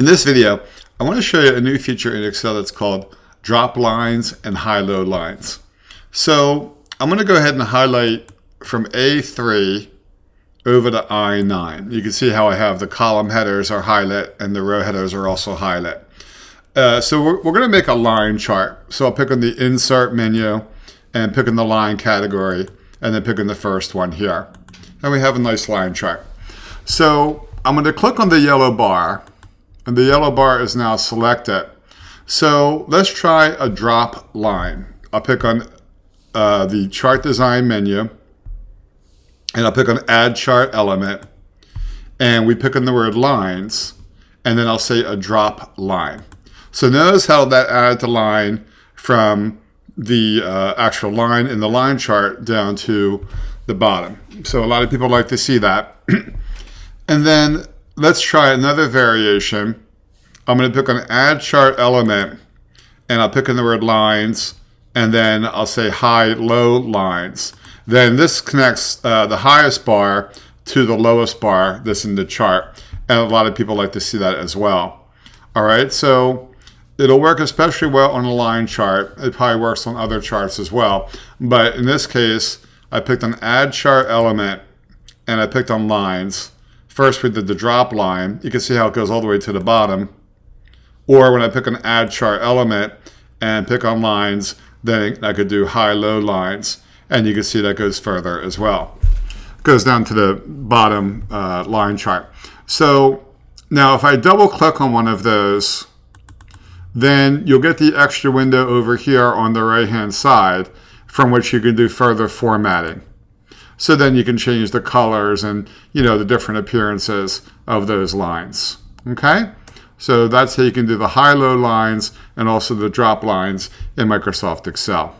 In this video, I want to show you a new feature in Excel that's called drop lines and high-low lines. So I'm going to go ahead and highlight from A3 over to I9. You can see how I have the column headers are highlighted and the row headers are also highlighted. So we're going to make a line chart. So I'll pick on the Insert menu and pick on the line category and then pick on the first one here. And we have a nice line chart. So I'm going to click on the yellow bar. And the yellow bar is now selected. So let's try a drop line. I'll pick on the chart design menu and I'll pick on add chart element and we pick on the word lines and then I'll say a drop line. So notice how that added the line from the actual line in the line chart down to the bottom. So a lot of people like to see that. And then let's try another variation. I'm going to pick on add chart element and I'll pick in the word lines and then I'll say high-low lines. Then this connects the highest bar to the lowest bar that's in the chart. And a lot of people like to see that as well. All right, so it'll work especially well on a line chart. It probably works on other charts as well. But in this case, I picked on add chart element and I picked on lines. First we did the drop line. You can see how it goes all the way to the bottom. Or when I pick an add chart element and pick on lines, then I could do high-low lines. And you can see that goes further as well. It goes down to the bottom line chart. So now if I double click on one of those, then you'll get the extra window over here on the right-hand side from which you can do further formatting. So then you can change the colors and, the different appearances of those lines. Okay? So that's how you can do the high-low lines and also the drop lines in Microsoft Excel.